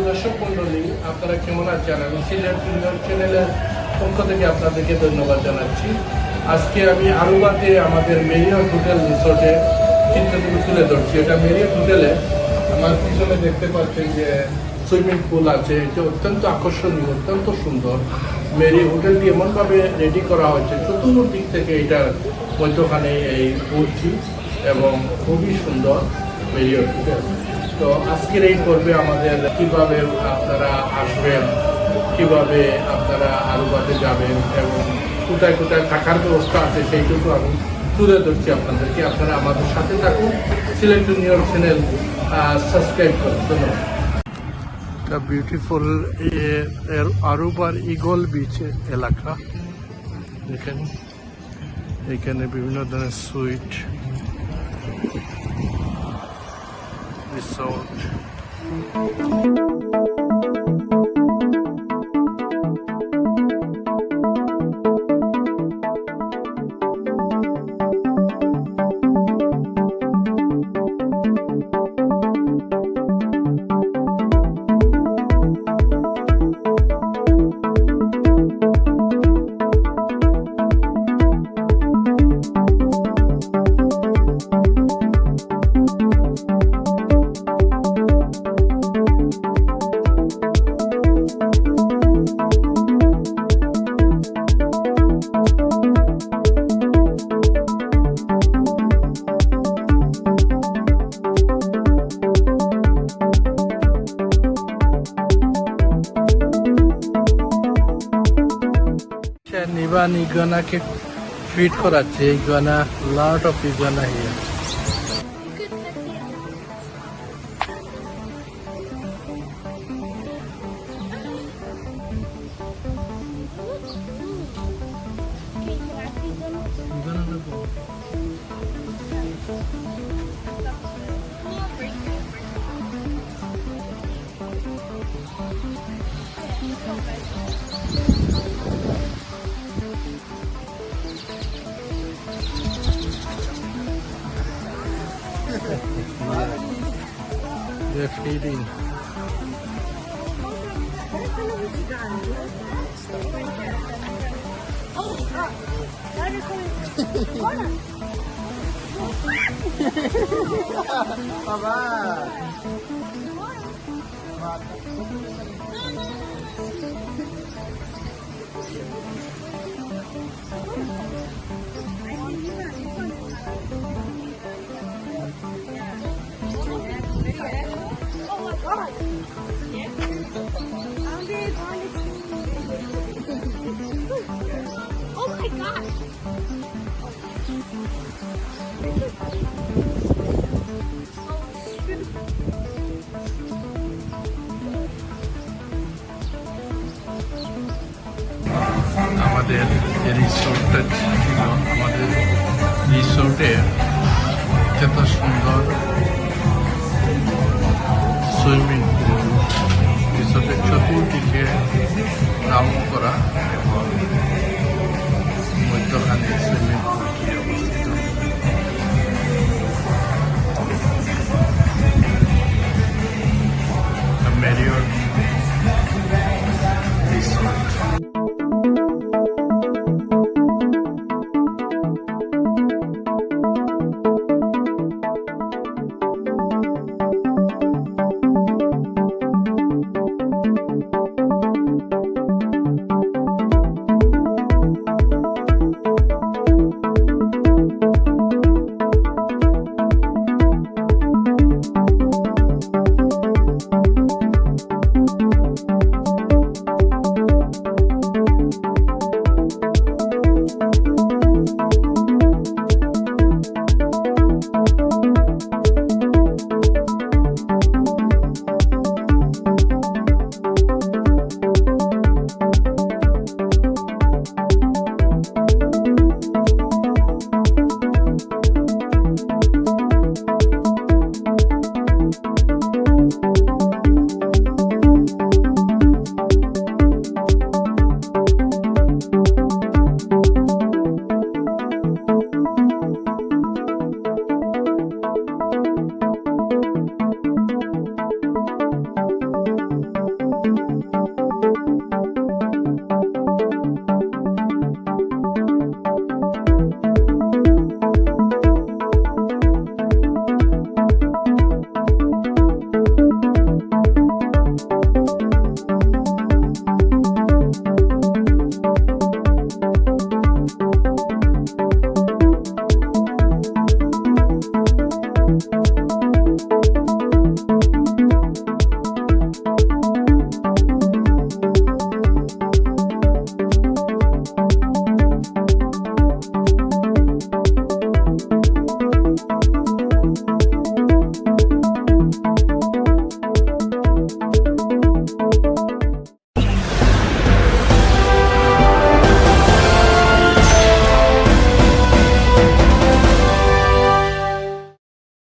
দর্শক মন্ডলী, আপনারা কেমন আছেন? আমি সিলেট চ্যানেলের পক্ষ থেকে আপনাদেরকে ধন্যবাদ জানাচ্ছি। আজকে আমি আরুবাতে আমাদের মেরিয়ট হোটেল রিসোর্টে চিত্রগুলো তুলে ধরছি। এটা মেরিয়ট হোটেলে আমার পিছনে দেখতে পাচ্ছেন যে সুইমিং পুল আছে। এটা অত্যন্ত আকর্ষণীয়, অত্যন্ত সুন্দর। হোটেলটি এমনভাবে রেডি করা হয়েছে, চতুর্দিক থেকে এটা মধ্যখানে এই পুলটি এবং খুবই সুন্দর মেরিয়ট হোটেল। তো আজকের এই পর্বে আমাদের কিভাবে আপনারা আসবেন, কিভাবে আপনারা আরুবাতে যাবেন এবং কোথায় কোথায় থাকার ব্যবস্থা আছে সেইটুকু আমি তুলে ধরছি আপনাদেরকে। আপনারা আমাদের সাথে থাকুন, সিলেট নিউজ চ্যানেল সাবস্ক্রাইব করুন। ধন্যবাদ। বিউটিফুল আরুবার ইগল বিচ এলাকা। এখানে বিভিন্ন ধরনের sweet resort. Nivan iguana ke feed korache. Iguana, lot of iguana here. They're feeding. আমাদের যে রিসোর্টটা ছিল, আমাদের রিসোর্টে এত সুন্দর সুইমিং পুল, রিসোর্টের চতুর্দিকে রাউন্ড করা এবং মধ্যখানে